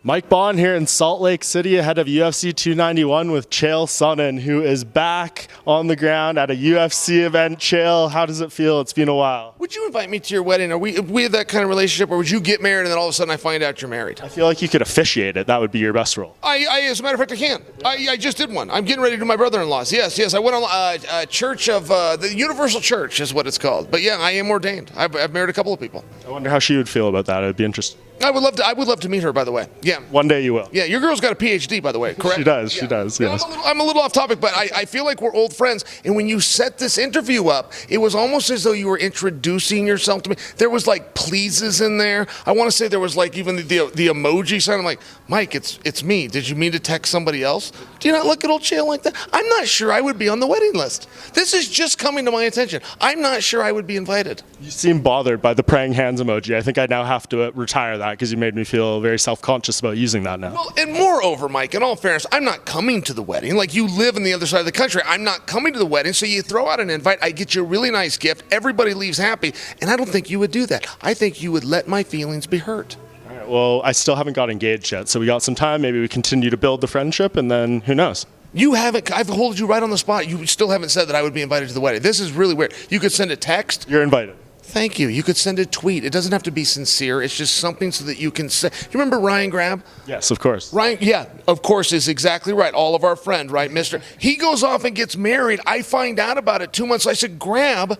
Mike Bohn here in Salt Lake City ahead of UFC 291 with Chael Sonnen, who is back on the ground at a UFC event. Chael, how does it feel? It's been a while. Would you invite me to your wedding? Are we have that kind of relationship, or would you get married and then all of a sudden I find out you're married? I feel like you could officiate it. That would be your best role. As a matter of fact, I can. I just did one. I'm getting ready to do my brother-in-law's. Yes. I went on a church of the Universal Church is what it's called. But yeah, I am ordained. I've married a couple of people. I wonder how she would feel about that. It would be interesting. I would love to meet her, by the way. Yeah. One day you will. Yeah, your girl's got a PhD, by the way, correct? She does, yes. I'm a little off topic, but I feel like we're old friends. And when you set this interview up, it was almost as though you were introducing yourself to me. There was like pleases in there. I want to say there was like even the emoji sign. I'm like, Mike, it's me. Did you mean to text somebody else? Do you not look at old Chael like that? I'm not sure I would be on the wedding list. This is just coming to my attention. I'm not sure I would be invited. You seem bothered by the praying hands emoji. I think I now have to retire that because you made me feel very self-conscious about using that now. Well, and moreover, Mike, in all fairness, I'm not coming to the wedding. Like, you live on the other side of the country. I'm not coming to the wedding, so you throw out an invite. I get you a really nice gift. Everybody leaves happy, and I don't think you would do that. I think you would let my feelings be hurt. All right, well, I still haven't got engaged yet, so we got some time. Maybe we continue to build the friendship, and then who knows? You haven't. I've held you right on the spot. You still haven't said that I would be invited to the wedding. This is really weird. You could send a text. You're invited. Thank you. You could send a tweet. It doesn't have to be sincere. It's just something so that you can say. You remember Ryan Grab? Yes, of course. Ryan, yeah, of course, is exactly right. All of our friend, right, mister? He goes off and gets married. I find out about it 2 months. I said, Grab,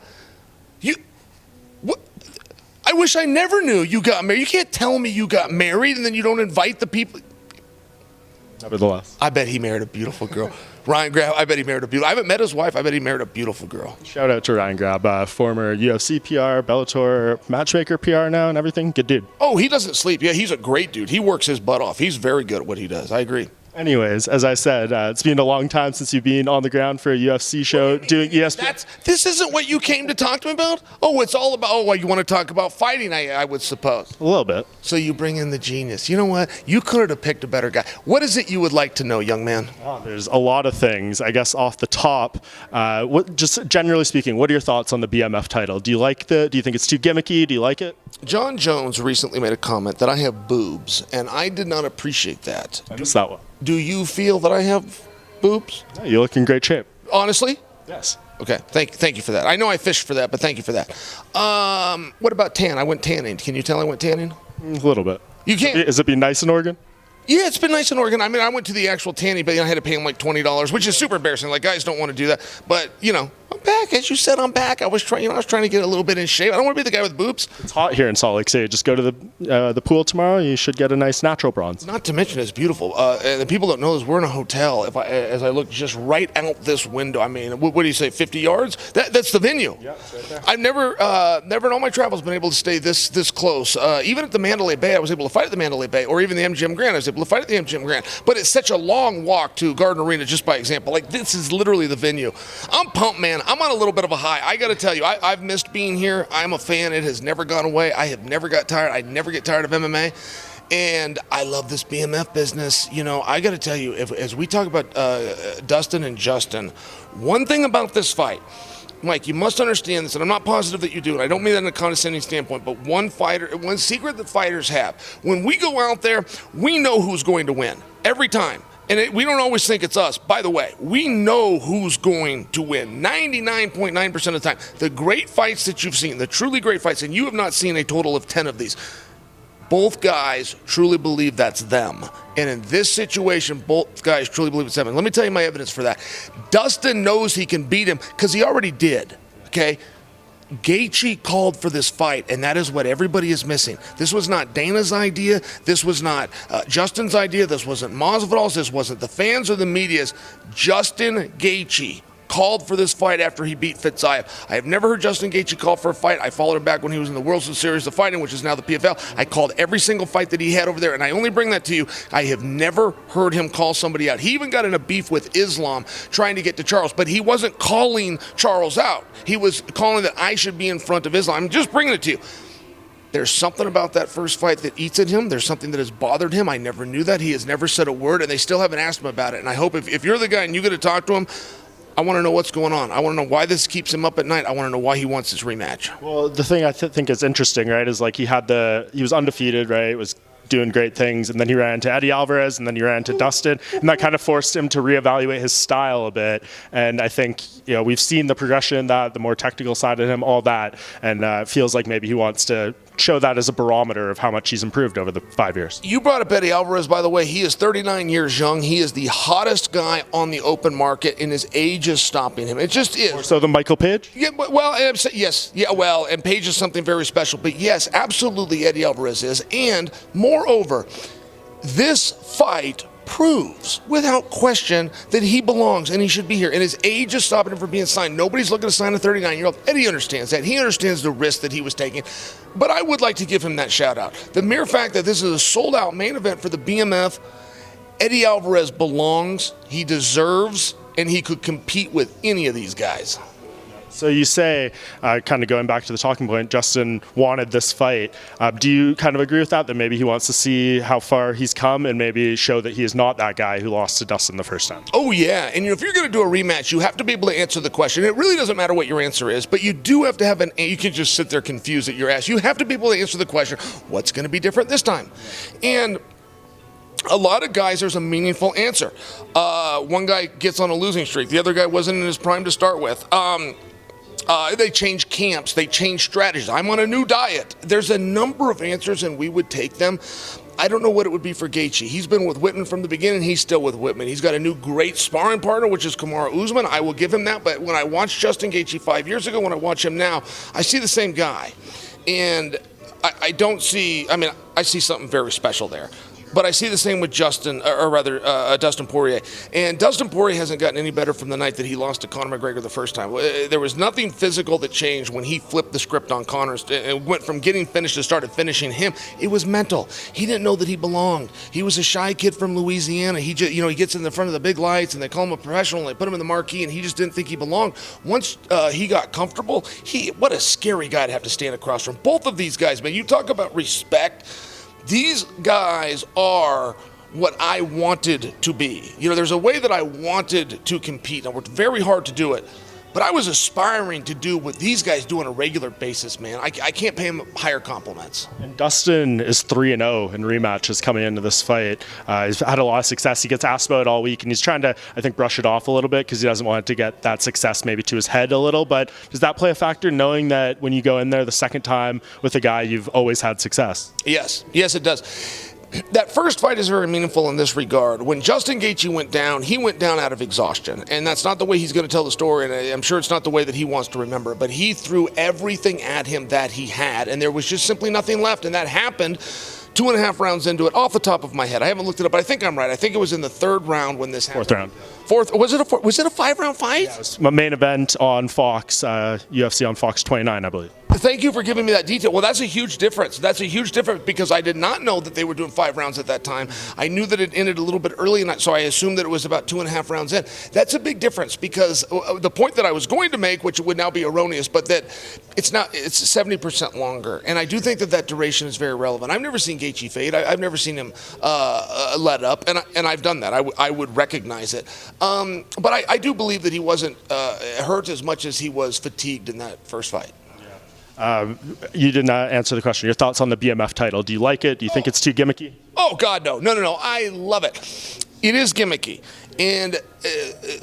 what? I wish I never knew you got married. You can't tell me you got married and then you don't invite the people. Nevertheless. I bet he married a beautiful girl. Ryan Grab, I bet he married a beautiful. I haven't met his wife. I bet he married a beautiful girl. Shout out to Ryan Grab, former UFC PR, Bellator matchmaker PR now and everything. Good dude. Oh, he doesn't sleep. Yeah, he's a great dude. He works his butt off. He's very good at what he does. I agree. Anyways, as I said, it's been a long time since you've been on the ground for a UFC show doing ESPN. This isn't what you came to talk to me about? Oh, it's all about, well, you want to talk about fighting, I would suppose. A little bit. So you bring in the genius. You know what? You could have picked a better guy. What is it you would like to know, young man? Oh, there's a lot of things. I guess off the top, just generally speaking, what are your thoughts on the BMF title? Do you think it's too gimmicky? Do you like it? Jon Jones recently made a comment that I have boobs, and I did not appreciate that. I missed that one. Do you feel that I have boobs? Yeah, you look in great shape. Honestly? Yes. Okay, thank you for that. I know I fished for that, but thank you for that. What about tan? I went tanning. Can you tell I went tanning? A little bit. You can't. Is it been nice in Oregon? Yeah, it's been nice in Oregon. I mean, I went to the actual tanning, but I had to pay him like $20, which is super embarrassing. Like, guys don't want to do that. But, I'm back. As you said, I'm back. I was trying to get a little bit in shape. I don't want to be the guy with boobs. It's hot here in Salt Lake City. Just go to the pool tomorrow. You should get a nice natural bronze. Not to mention it's beautiful. And the people don't know this. We're in a hotel. As I look just right out this window, I mean, what do you say, 50 yards? That's the venue. Yeah, it's right there. I've never in all my travels been able to stay this close. Even at the Mandalay Bay, I was able to fight at the Mandalay Bay, or even the MGM Grand. I was able to fight at the MGM Grand. But it's such a long walk to Garden Arena, just by example. Like, this is literally the venue. I'm pumped, man. I'm on a little bit of a high. I got to tell you, I've missed being here. I'm a fan. It has never gone away. I have never got tired. I never get tired of MMA. And I love this BMF business. I got to tell you, as we talk about Dustin and Justin, one thing about this fight, Mike, you must understand this, and I'm not positive that you do, and I don't mean that in a condescending standpoint, but one secret that fighters have, when we go out there, we know who's going to win every time. And we don't always think it's us. By the way, we know who's going to win 99.9% of the time. The great fights that you've seen, the truly great fights, and you have not seen a total of 10 of these, both guys truly believe that's them. And in this situation, both guys truly believe it's them. And let me tell you my evidence for that. Dustin knows he can beat him because he already did, okay? Gaethje called for this fight, and that is what everybody is missing. This was not Dana's idea. This was not Justin's idea. This wasn't Masvidal's. This wasn't the fans or the media's. Justin Gaethje called for this fight after he beat Fitzaev. I have never heard Justin Gaethje call for a fight. I followed him back when he was in the World Series of Fighting, which is now the PFL. I called every single fight that he had over there, and I only bring that to you. I have never heard him call somebody out. He even got in a beef with Islam trying to get to Charles, but he wasn't calling Charles out. He was calling that I should be in front of Islam. I'm just bringing it to you. There's something about that first fight that eats at him. There's something that has bothered him. I never knew that. He has never said a word, and they still haven't asked him about it. And I hope if you're the guy and you get to talk to him, I want to know what's going on. I want to know why this keeps him up at night. I want to know why he wants this rematch. Well, the thing I think is interesting, right, is like he was undefeated, right? It was doing great things, and then he ran into Eddie Alvarez, and then he ran into Dustin, and that kind of forced him to reevaluate his style a bit. And I think we've seen the progression, that the more technical side of him, all that, and it feels like maybe he wants to show that as a barometer of how much he's improved over the 5 years. You brought up Eddie Alvarez, by the way. He is 39 years young. He is the hottest guy on the open market, and his age is stopping him. It just is. More so than Michael Page? Yeah, well, yes. Yeah, well, and Page is something very special. But yes, absolutely Eddie Alvarez is. And moreover, this fight proves without question that he belongs and he should be here. And his age is stopping him from being signed. Nobody's looking to sign a 39-year-old. Eddie understands that. He understands the risk that he was taking. But I would like to give him that shout out. The mere fact that this is a sold-out main event for the BMF, Eddie Alvarez belongs, he deserves, and he could compete with any of these guys. So you say, kind of going back to the talking point, Justin wanted this fight. Do you kind of agree with that maybe he wants to see how far he's come and maybe show that he is not that guy who lost to Dustin the first time? Oh, yeah. And if you're going to do a rematch, you have to be able to answer the question. It really doesn't matter what your answer is, but you do have to have you can just sit there confused at your ass. You have to be able to answer the question, what's going to be different this time? And a lot of guys, there's a meaningful answer. One guy gets on a losing streak. The other guy wasn't in his prime to start with. They change camps. They change strategies. I'm on a new diet. There's a number of answers, and we would take them. I don't know what it would be for Gaethje. He's been with Whitman from the beginning. He's still with Whitman. He's got a new great sparring partner, which is Kamaru Usman. I will give him that. But when I watched Justin Gaethje 5 years ago, when I watch him now, I see the same guy. And I don't see, I see something very special there. But I see the same with Dustin Poirier. And Dustin Poirier hasn't gotten any better from the night that he lost to Conor McGregor the first time. There was nothing physical that changed when he flipped the script on Conor. It went from getting finished to started finishing him. It was mental. He didn't know that he belonged. He was a shy kid from Louisiana. He just, he gets in the front of the big lights and they call him a professional and they put him in the marquee and he just didn't think he belonged. Once he got comfortable, what a scary guy to have to stand across from. Both of these guys, man, you talk about respect. These guys are what I wanted to be. There's a way that I wanted to compete. I worked very hard to do it. But I was aspiring to do what these guys do on a regular basis, man. I can't pay him higher compliments. And Dustin is 3-0 in rematches coming into this fight. He's had a lot of success. He gets asked about it all week, and he's trying to, I think, brush it off a little bit because he doesn't want it to get that success maybe to his head a little. But does that play a factor, knowing that when you go in there the second time with a guy, you've always had success? Yes, it does. That first fight is very meaningful in this regard. When Justin Gaethje went down, he went down out of exhaustion. And that's not the way he's going to tell the story, and I'm sure it's not the way that he wants to remember it. But he threw everything at him that he had, and there was just simply nothing left. And that happened 2.5 rounds into it, off the top of my head. I haven't looked it up, but I think I'm right. I think it was in the third round when this happened. Fourth round. Was it a 5-round fight? Yeah, it was my main event on Fox, UFC on Fox 29, I believe. Thank you for giving me that detail. Well, that's a huge difference. That's a huge difference because I did not know that they were doing 5 rounds at that time. I knew that it ended a little bit early, and so I assumed that it was about 2.5 rounds in. That's a big difference because the point that I was going to make, which would now be erroneous, but that it's 70% longer. And I do think that duration is very relevant. I've never seen Gaethje fade. I've never seen him let up, and I've done that. I would recognize it. But I do believe that he wasn't hurt as much as he was fatigued in that first fight. You did not answer the question. Your thoughts on the BMF title. Do you like it? Do you think it's too gimmicky? Oh, God, no. No. I love it. It is gimmicky. And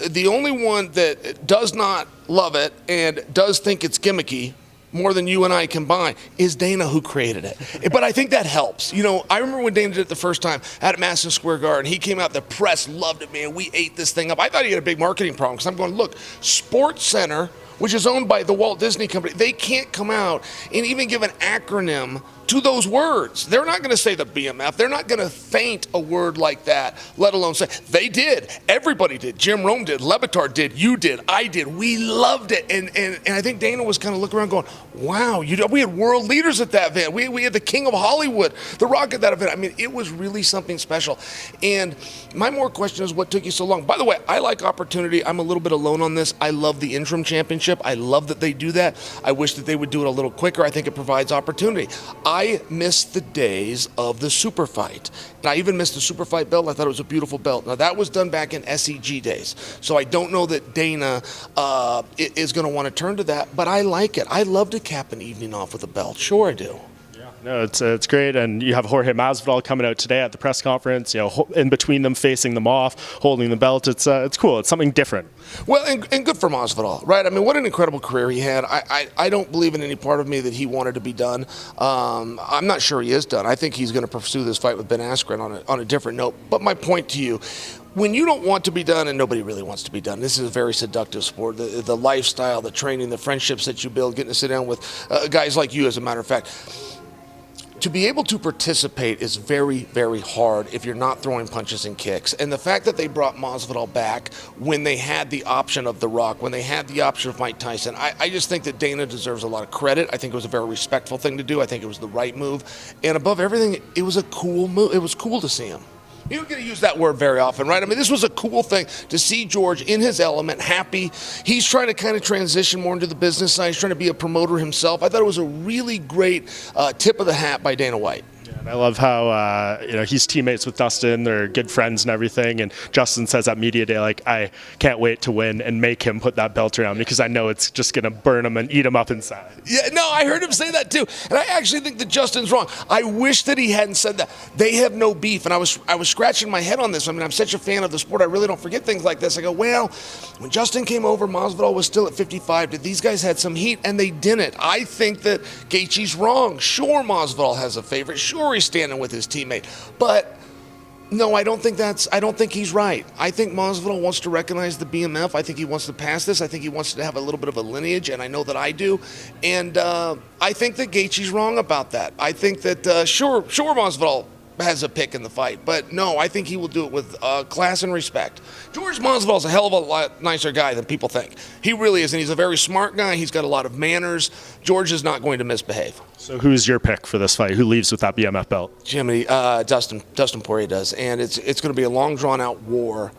the only one that does not love it and does think it's gimmicky more than you and I combined is Dana, who created it. But I think that helps. I remember when Dana did it the first time at Madison Square Garden. He came out, the press loved it, man. We ate this thing up. I thought he had a big marketing problem because I'm going, look, Sports Center, which is owned by the Walt Disney Company, they can't come out and even give an acronym to those words. They're not going to say the BMF. They're not going to feint a word like that, let alone say. They did. Everybody did. Jim Rome did. Le Batard did. You did. I did. We loved it. And I think Dana was kind of looking around going, wow, we had world leaders at that event. We had the King of Hollywood, The Rock at that event. I mean, it was really something special. And my more question is, what took you so long? By the way, I like opportunity. I'm a little bit alone on this. I love the interim championship. I love that they do that. I wish that they would do it a little quicker. I think it provides opportunity. I miss the days of the super fight. And I even missed the super fight belt. I thought it was a beautiful belt. Now, that was done back in SEG days. So I don't know that Dana is going to want to turn to that, but I like it. I love to cap an evening off with a belt. Sure I do. No, it's great, and you have Jorge Masvidal coming out today at the press conference. In between them, facing them off, holding the belt. It's cool. It's something different. Well, and good for Masvidal, right? I mean, what an incredible career he had. I don't believe in any part of me that he wanted to be done. I'm not sure he is done. I think he's going to pursue this fight with Ben Askren on a different note. But my point to you, when you don't want to be done, and nobody really wants to be done, this is a very seductive sport. The lifestyle, the training, the friendships that you build, getting to sit down with guys like you, as a matter of fact. To be able to participate is very, very hard if you're not throwing punches and kicks. And the fact that they brought Masvidal back when they had the option of The Rock, when they had the option of Mike Tyson, I just think that Dana deserves a lot of credit. I think it was a very respectful thing to do. I think it was the right move. And above everything, it was a cool move. It was cool to see him. You don't get to use that word very often, right? I mean, this was a cool thing to see George in his element, happy. He's trying to kind of transition more into the business side. He's trying to be a promoter himself. I thought it was a really great tip of the hat by Dana White. I love how he's teammates with Dustin. They're good friends and everything. And Justin says at media day, like, I can't wait to win and make him put that belt around me because I know it's just going to burn him and eat him up inside. Yeah, no, I heard him say that too. And I actually think that Justin's wrong. I wish that he hadn't said that. They have no beef. And I was scratching my head on this. I mean, I'm such a fan of the sport. I really don't forget things like this. I go, well, when Justin came over, Masvidal was still at 55. Did these guys had some heat? And they didn't. I think that Gaethje's wrong. Sure, Masvidal has a favorite. Sure, he's standing with his teammate. But no, I don't think he's right. I think Masvidal wants to recognize the BMF. I think he wants to pass this. I think he wants to have a little bit of a lineage, and I know that I do. And I think that Gaethje's wrong about that. I think that, sure, Masvidal has a pick in the fight, but no, I think he will do it with class and respect. George Masvidal is a hell of a lot nicer guy than people think. He really is, and he's a very smart guy. He's got a lot of manners. George is not going to misbehave. So who's your pick for this fight? Who leaves with that BMF belt? Jimmy, Dustin Poirier does, and it's going to be a long, drawn-out war.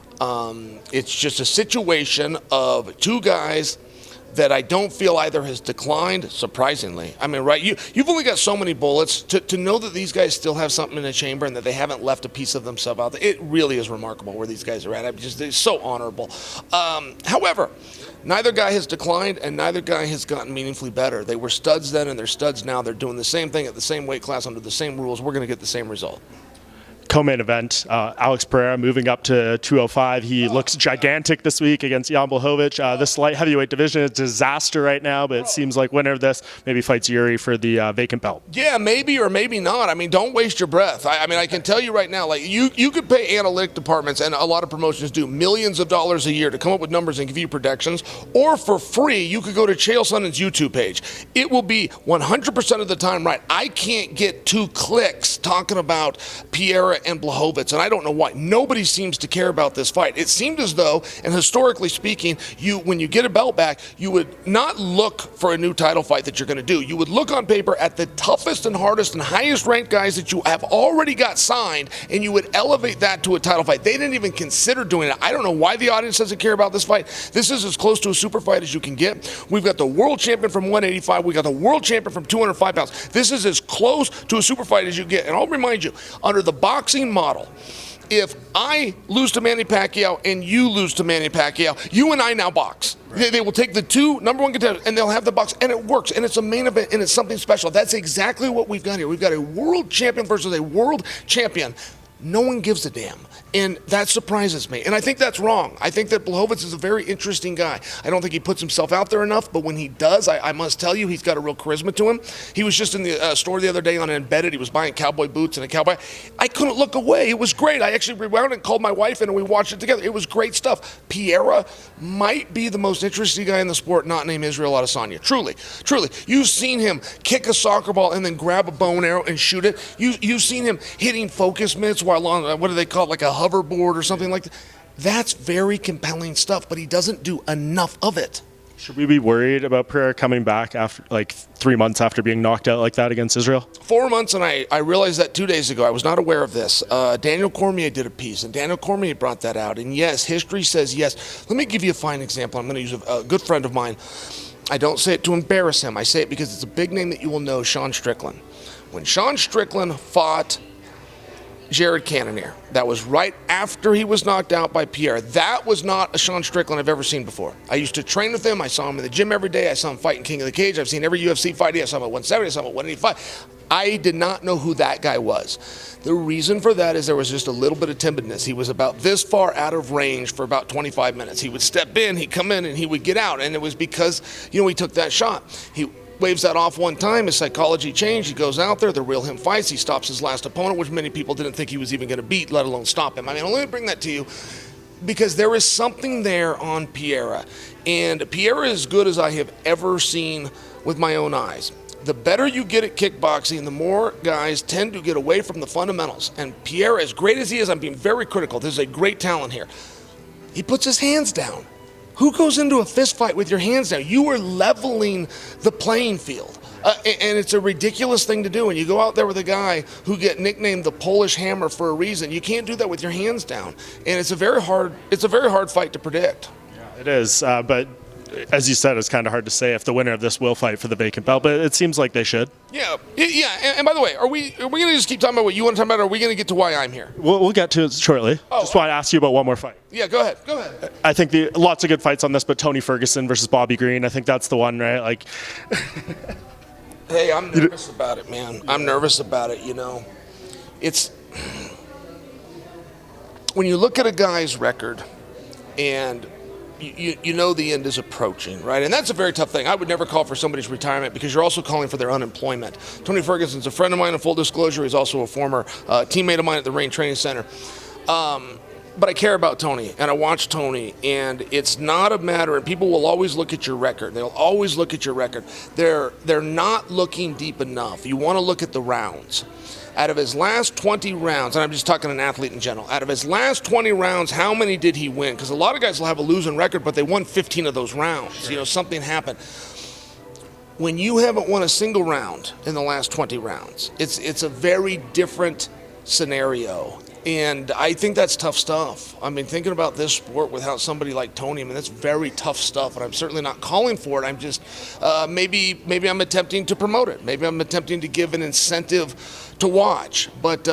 It's just a situation of two guys that I don't feel either has declined, surprisingly. I mean, right, you've only got so many bullets. To know that these guys still have something in the chamber and that they haven't left a piece of themselves out there, it really is remarkable where these guys are at. They're so honorable. However, neither guy has declined and neither guy has gotten meaningfully better. They were studs then and they're studs now. They're doing the same thing at the same weight class under the same rules. We're going to get the same result. Co-main event, Alex Pereira moving up to 205. He looks gigantic this week against Jan Blachowicz. This light heavyweight division is a disaster right now, but it seems like winner of this maybe fights Yuri for the vacant belt. Yeah, maybe or maybe not. I mean, don't waste your breath. I mean, I can tell you right now, like you could pay analytic departments, and a lot of promotions do, millions of dollars a year to come up with numbers and give you predictions, or for free, you could go to Chael Sonnen's YouTube page. It will be 100% of the time right. I can't get 2 clicks talking about Pereira and Blachowicz, and I don't know why. Nobody seems to care about this fight. It seemed as though, and historically speaking, when you get a belt back, you would not look for a new title fight that you're going to do. You would look on paper at the toughest and hardest and highest ranked guys that you have already got signed, and you would elevate that to a title fight. They didn't even consider doing it. I don't know why the audience doesn't care about this fight. This is as close to a super fight as you can get. We've got the world champion from 185. We got the world champion from 205 pounds. This is as close to a super fight as you get. And I'll remind you, under the boxing model, if I lose to Manny Pacquiao and you lose to Manny Pacquiao, you and I now box. Right. They will take the 2 number 1 contenders and they'll have the box, and it works, and it's a main event, and it's something special. That's exactly what we've got here. We've got a world champion versus a world champion. No one gives a damn, and that surprises me, and I think that's wrong. I think that Blachowicz is a very interesting guy. I don't think he puts himself out there enough, but when he does, I must tell you, he's got a real charisma to him. He was just in the store the other day on Embedded. He was buying cowboy boots and a cowboy. I couldn't look away. It was great. I actually rewound it and called my wife in, and we watched it together. It was great stuff. Pereira might be the most interesting guy in the sport, not named Israel Adesanya. Truly. You've seen him kick a soccer ball and then grab a bow and arrow and shoot it. You've seen him hitting focus mitts while on, what do they call it, like a hoverboard or something like that. That's very compelling stuff, but he doesn't do enough of it. Should we be worried about Pereira coming back after 3 months after being knocked out like that against Israel? 4 months, and I realized that 2 days ago. I was not aware of this. Daniel Cormier did a piece, and Daniel Cormier brought that out. And yes, history says yes. Let me give you a fine example. I'm going to use a good friend of mine. I don't say it to embarrass him. I say it because it's a big name that you will know, Sean Strickland. When Sean Strickland fought Jared Cannonier, that was right after he was knocked out by Pierre. That was not a Sean Strickland I've ever seen before. I used to train with him. I saw him in the gym every day. I saw him fighting King of the Cage. I've seen every UFC fight. I saw him at 170. I saw him at 185. I did not know who that guy was. The reason for that is there was just a little bit of timidness. He was about this far out of range for about 25 minutes. He would step in, he'd come in, and he would get out. And it was because, he took that shot. He waves that off one time, his psychology changed, he goes out there, the real him fights, he stops his last opponent, which many people didn't think he was even going to beat, let alone stop him. I mean, let me bring that to you because there is something there on Pereira. And Pereira is as good as I have ever seen with my own eyes. The better you get at kickboxing, the more guys tend to get away from the fundamentals. And Pereira, as great as he is, I'm being very critical. There's a great talent here. He puts his hands down. Who goes into a fist fight with your hands down? You are leveling the playing field. And it's a ridiculous thing to do. And you go out there with a guy who get nicknamed the Polish Hammer for a reason. You can't do that with your hands down. And it's a very hard fight to predict. Yeah, it is. But as you said, it's kind of hard to say if the winner of this will fight for the vacant belt, but it seems like they should. Yeah. And by the way, are we going to just keep talking about what you want to talk about, or are we going to get to why I'm here? We'll get to it shortly. Just want to ask you about one more fight. Yeah, go ahead. I think lots of good fights on this, but Tony Ferguson versus Bobby Green, I think that's the one, right? Like, hey, I'm nervous about it, man. I'm nervous about it. It's when you look at a guy's record and you know the end is approaching, right? And that's a very tough thing. I would never call for somebody's retirement because you're also calling for their unemployment. Tony Ferguson's a friend of mine, in full disclosure. He's also a former teammate of mine at the Rain Training Center. But I care about Tony, and I watch Tony, and it's not a matter, and people will always look at your record. They'll always look at your record. They're not looking deep enough. You want to look at the rounds. Out of his last 20 rounds, and I'm just talking an athlete in general, out of his last 20 rounds, how many did he win? Because a lot of guys will have a losing record, but they won 15 of those rounds. Sure. Something happened. When you haven't won a single round in the last 20 rounds, it's a very different scenario. And I think that's tough stuff. I mean, thinking about this sport without somebody like Tony, I mean, that's very tough stuff. And I'm certainly not calling for it. I'm just, maybe I'm attempting to promote it. Maybe I'm attempting to give an incentive to watch. But,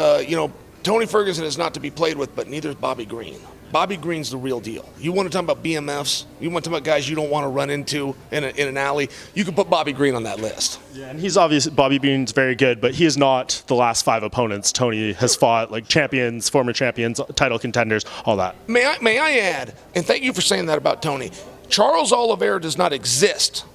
Tony Ferguson is not to be played with, but neither is Bobby Green. Bobby Green's the real deal. You want to talk about BMFs? You want to talk about guys you don't want to run into in an alley? You can put Bobby Green on that list. Yeah, and Bobby Green's very good, but he is not the last 5 opponents Tony has fought, like champions, former champions, title contenders, all that. May I add, and thank you for saying that about Tony, Charles Oliveira does not exist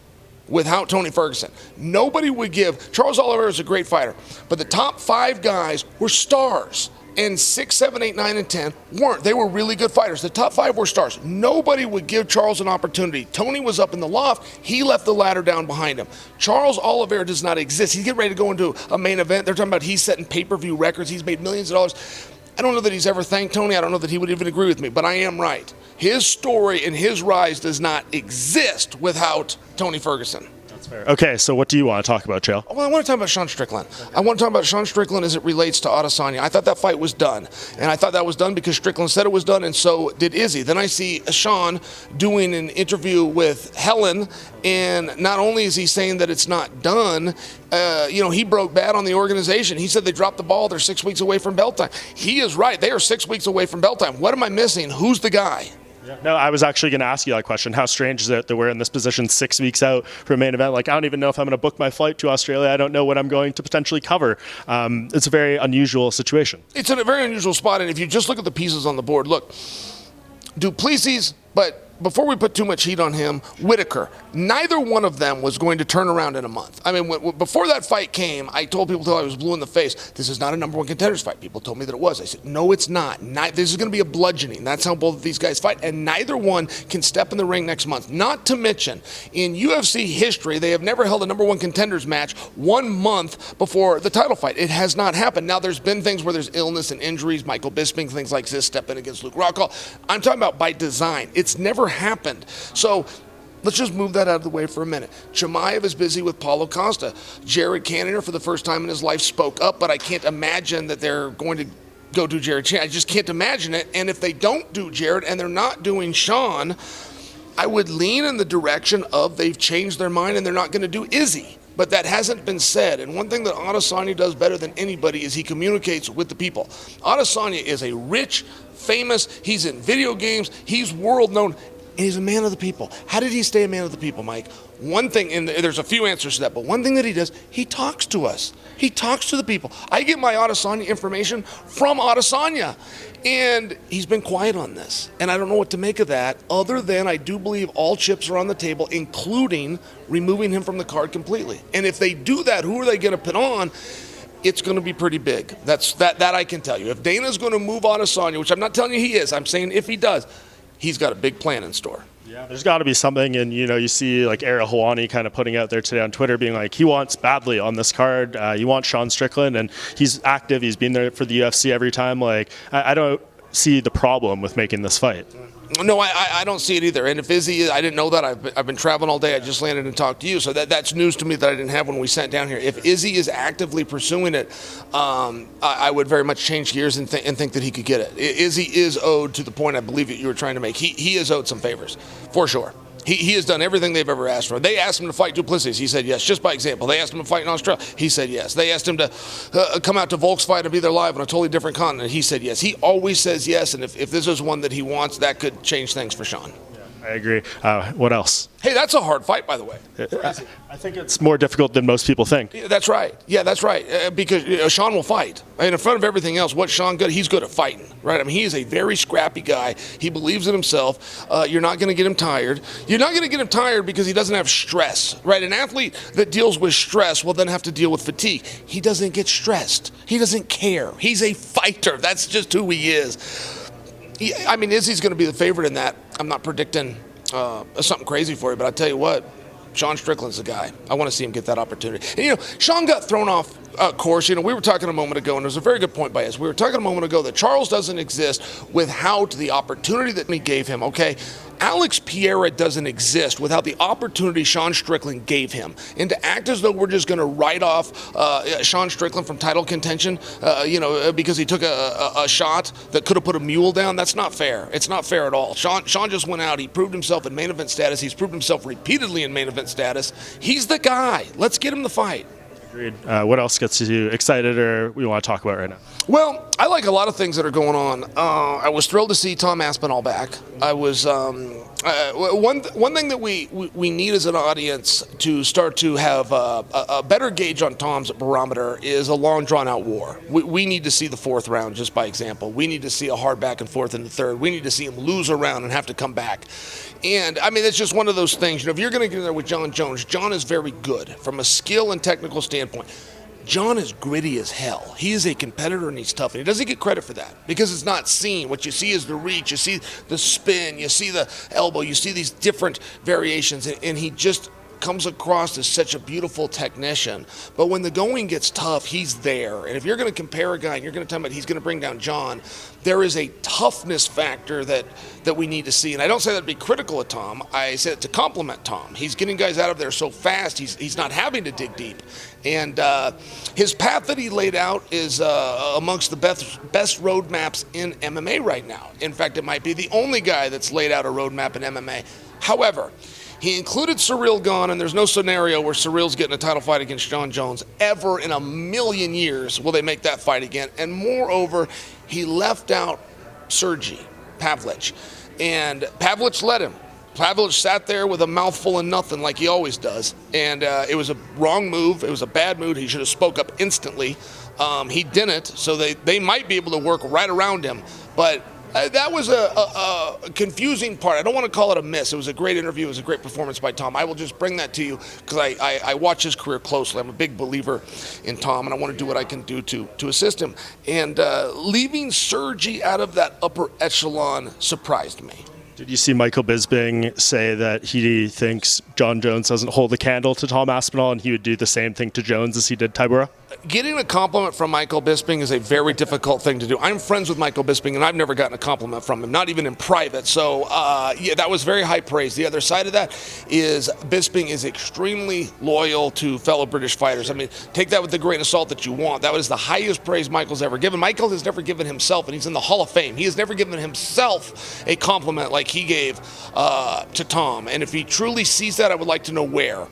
without Tony Ferguson. Nobody would give, Charles Oliveira is a great fighter, but the top 5 guys were stars. And 6, 7, 8, 9, and 10 weren't. They were really good fighters. The top 5 were stars. Nobody would give Charles an opportunity. Tony was up in the loft. He left the ladder down behind him. Charles Oliveira does not exist. He's getting ready to go into a main event. They're talking about he's setting pay-per-view records. He's made millions of dollars. I don't know that he's ever thanked Tony. I don't know that he would even agree with me, but I am right. His story and his rise does not exist without Tony Ferguson. Fair. Okay, so what do you want to talk about, Chael? Well, I want to talk about Sean Strickland. Okay. I want to talk about Sean Strickland as it relates to Adesanya. I thought that fight was done, and I thought that was done because Strickland said it was done, and so did Izzy. Then I see Sean doing an interview with Helen, and not only is he saying that it's not done, he broke bad on the organization. He said they dropped the ball. They're 6 weeks away from belt time. He is right. They are 6 weeks away from belt time. What am I missing? Who's the guy? No, I was actually going to ask you that question. How strange is it that we're in this position 6 weeks out for a main event? Like, I don't even know if I'm going to book my flight to Australia. I don't know what I'm going to potentially cover. It's a very unusual situation. It's in a very unusual spot, and if you just look at the pieces on the board, look, Duplessis, but before we put too much heat on him, Whitaker, neither one of them was going to turn around in a month. I mean, before that fight came, I told people till I was blue in the face, this is not a number 1 contenders fight. People told me that it was. I said, no, it's not. This is going to be a bludgeoning. That's how both of these guys fight, and neither one can step in the ring next month. Not to mention, in UFC history, they have never held a number 1 contenders match 1 month before the title fight. It has not happened. Now, there's been things where there's illness and injuries, Michael Bisping, things like this, step in against Luke Rockhold. I'm talking about by design. It's never happened. So let's just move that out of the way for a minute. Chimaev is busy with Paulo Costa. Jared Cannonier, for the first time in his life, spoke up, but I can't imagine that they're going to go do Jared. I just can't imagine it. And if they don't do Jared and they're not doing Sean, I would lean in the direction of they've changed their mind and they're not going to do Izzy. But that hasn't been said. And one thing that Adesanya does better than anybody is he communicates with the people. Adesanya is a rich, famous, he's in video games, he's world known. And he's a man of the people. How did he stay a man of the people, Mike? One thing, and there's a few answers to that, but one thing that he does, he talks to us. He talks to the people. I get my Adesanya information from Adesanya. And he's been quiet on this. And I don't know what to make of that, other than I do believe all chips are on the table, including removing him from the card completely. And if they do that, who are they going to put on? It's going to be pretty big. That I can tell you. If Dana's going to move Adesanya, which I'm not telling you he is, I'm saying if he does, he's got a big plan in store. Yeah, there's got to be something, and you see like Ariel Helwani kind of putting out there today on Twitter, being like he wants badly on this card. He wants Sean Strickland, and he's active. He's been there for the UFC every time. Like I don't see the problem with making this fight. No, I don't see it either. And if Izzy, I didn't know that. I've been traveling all day. I just landed and talked to you. So that's news to me that I didn't have when we sat down here. If Izzy is actively pursuing it, I would very much change gears and think that he could get it. Izzy is owed, to the point I believe that you were trying to make. He is owed some favors, for sure. He has done everything they've ever asked for. They asked him to fight Duplessis. He said yes, just by example. They asked him to fight in Australia. He said yes. They asked him to come out to Volk's fight and be there live on a totally different continent. He said yes. He always says yes, and if this is one that he wants, that could change things for Sean. I agree. What else? Hey, that's a hard fight, by the way. I think it's more difficult than most people think. Yeah, that's right. Yeah, that's right. Because Sean will fight. And in front of everything else, what's Sean good? He's good at fighting, right? I mean, he is a very scrappy guy. He believes in himself. You're not going to get him tired. You're not going to get him tired because he doesn't have stress, right? An athlete that deals with stress will then have to deal with fatigue. He doesn't get stressed. He doesn't care. He's a fighter. That's just who he is. I mean, Izzy's going to be the favorite in that. I'm not predicting something crazy for you, but I tell you what, Sean Strickland's the guy. I want to see him get that opportunity. And, Sean got thrown off course. We were talking a moment ago, and it was a very good point by us. We were talking a moment ago that Charles doesn't exist without the opportunity that he gave him, okay? Alex Pereira doesn't exist without the opportunity Sean Strickland gave him. And to act as though we're just going to write off Sean Strickland from title contention, because he took a shot that could have put a mule down, that's not fair. It's not fair at all. Sean just went out. He proved himself in main event status. He's proved himself repeatedly in main event status. He's the guy. Let's get him the fight. Agreed. What else gets you excited or we want to talk about right now? Well, I like a lot of things that are going on. I was thrilled to see Tom Aspinall back. I was one thing that we need as an audience to start to have a better gauge on Tom's barometer is a long drawn-out war. We need to see the fourth round, just by example. We need to see a hard back and forth in the third. We need to see him lose a round and have to come back. And, I mean, it's just one of those things. If you're going to get there with Jon Jones, Jon is very good from a skill and technical standpoint. Jon is gritty as hell. He is a competitor and he's tough. And he doesn't get credit for that because it's not seen. What you see is the reach. You see the spin. You see the elbow. You see these different variations. And he just comes across as such a beautiful technician. But when the going gets tough, he's there. And if you're going to compare a guy and you're going to tell me that he's going to bring down Jon, there is a toughness factor that we need to see. And I don't say that to be critical of Tom. I say it to compliment Tom. He's getting guys out of there so fast, he's not having to dig deep. And his path that he laid out is amongst the best roadmaps in MMA right now. In fact, it might be the only guy that's laid out a roadmap in MMA. However, he included Ciryl Gane, and there's no scenario where Ciryl's getting a title fight against Jon Jones ever in a million years will they make that fight again. And moreover, he left out Sergey Pavlich, and Pavlich let him. Pavlich sat there with a mouthful of nothing like he always does, and it was a wrong move. It was a bad move. He should have spoke up instantly. He didn't, so they might be able to work right around him, but that was a confusing part. I don't want to call it a miss. It was a great interview. It was a great performance by Tom. I will just bring that to you because I watch his career closely. I'm a big believer in Tom, and I want to do what I can do to assist him. And leaving Sergey out of that upper echelon surprised me. Did you see Michael Bisping say that he thinks Jon Jones doesn't hold a candle to Tom Aspinall and he would do the same thing to Jones as he did Tybura? Getting a compliment from Michael Bisping is a very difficult thing to do. I'm friends with Michael Bisping, and I've never gotten a compliment from him, not even in private. So, yeah, that was very high praise. The other side of that is Bisping is extremely loyal to fellow British fighters. I mean, take that with the grain of salt that you want. That was the highest praise Michael's ever given. Michael has never given himself, and he's in the Hall of Fame. He has never given himself a compliment like he gave to Tom. And if he truly sees that, I would like to know where.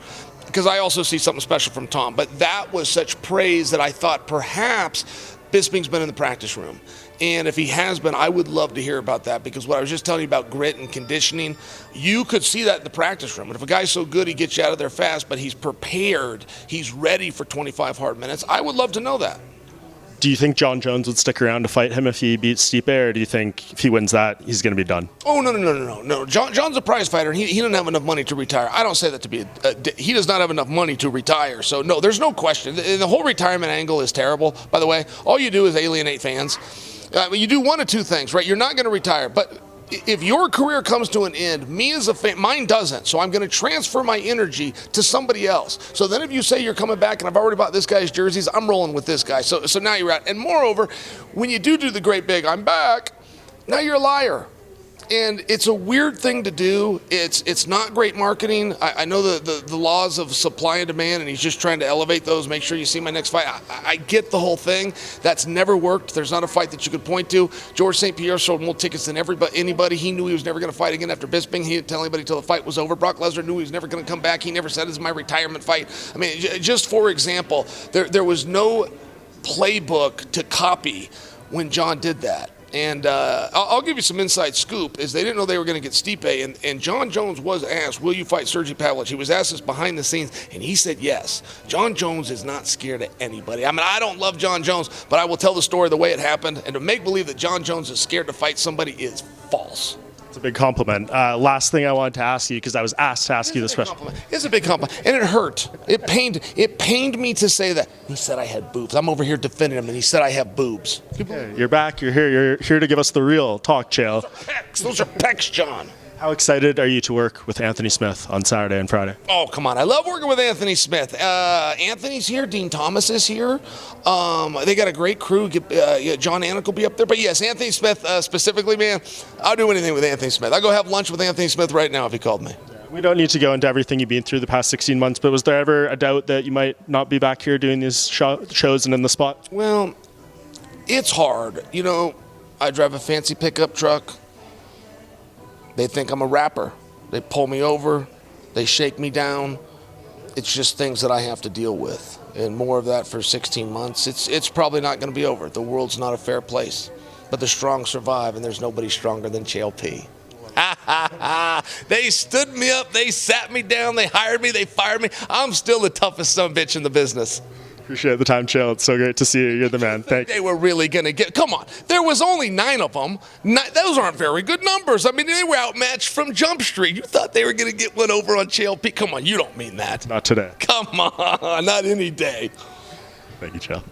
Because I also see something special from Tom. But that was such praise that I thought perhaps Bisping's been in the practice room. And if he has been, I would love to hear about that, because what I was just telling you about grit and conditioning, you could see that in the practice room. And if a guy's so good, he gets you out of there fast, but he's prepared, he's ready for 25 hard minutes, I would love to know that. Do you think Jon Jones would stick around to fight him if he beats Stipe, or do you think if he wins that, he's going to be done? Oh, no. John's a prize fighter, and he doesn't have enough money to retire. I don't say that to be he does not have enough money to retire. So, no, there's no question. The whole retirement angle is terrible, by the way. All you do is alienate fans. You do one of two things, right? You're not going to retire, but if your career comes to an end, me as a fan, mine doesn't, so I'm going to transfer my energy to somebody else. So then if you say you're coming back and I've already bought this guy's jerseys, I'm rolling with this guy. So now you're out. And moreover, when you do the great big, I'm back, now you're a liar. And it's a weird thing to do. It's not great marketing. I know the laws of supply and demand, and he's just trying to elevate those. Make sure you see my next fight. I get the whole thing. That's never worked. There's not a fight that you could point to. George St. Pierre sold more tickets than anybody. He knew he was never going to fight again after Bisping. He didn't tell anybody until the fight was over. Brock Lesnar knew he was never going to come back. He never said, "This is my retirement fight." I mean, just for example, there was no playbook to copy when Jon did that. And I'll give you some inside scoop, is they didn't know they were going to get Stipe, and Jon Jones was asked, will you fight Sergey Pavlovich? He was asked this behind the scenes, and he said yes. Jon Jones is not scared of anybody. I mean, I don't love Jon Jones, but I will tell the story the way it happened, and to make believe that Jon Jones is scared to fight somebody is false. It's a big compliment. Last thing I wanted to ask you, because I was asked to ask you this question. It's a big compliment, and it hurt. It pained me to say that. He said I had boobs. I'm over here defending him, and he said I have boobs. You're back. You're here. You're here to give us the real talk, Chael. Those are pecs, John. How excited are you to work with Anthony Smith on Saturday and Friday? Oh, come on. I love working with Anthony Smith. Anthony's here. Dean Thomas is here. They got a great crew. John Anik will be up there. But, yes, Anthony Smith specifically, man, I'll do anything with Anthony Smith. I'll go have lunch with Anthony Smith right now if he called me. We don't need to go into everything you've been through the past 16 months, but was there ever a doubt that you might not be back here doing these shows and in the spot? Well, it's hard. You know, I drive a fancy pickup truck. They think I'm a rapper. They pull me over. They shake me down. It's just things that I have to deal with. And more of that for 16 months. It's probably not going to be over. The world's not a fair place. But the strong survive, and there's nobody stronger than Chael P. They stood me up. They sat me down. They hired me. They fired me. I'm still the toughest son-of-a-bitch in the business. Appreciate the time, Chael. It's so great to see you. You're the man. Thanks. They were really going to get... Come on. There was only 9 of them. Those aren't very good numbers. I mean, they were outmatched from Jump Street. You thought they were going to get one over on Chael P. Come on. You don't mean that. Not today. Come on. Not any day. Thank you, Chael.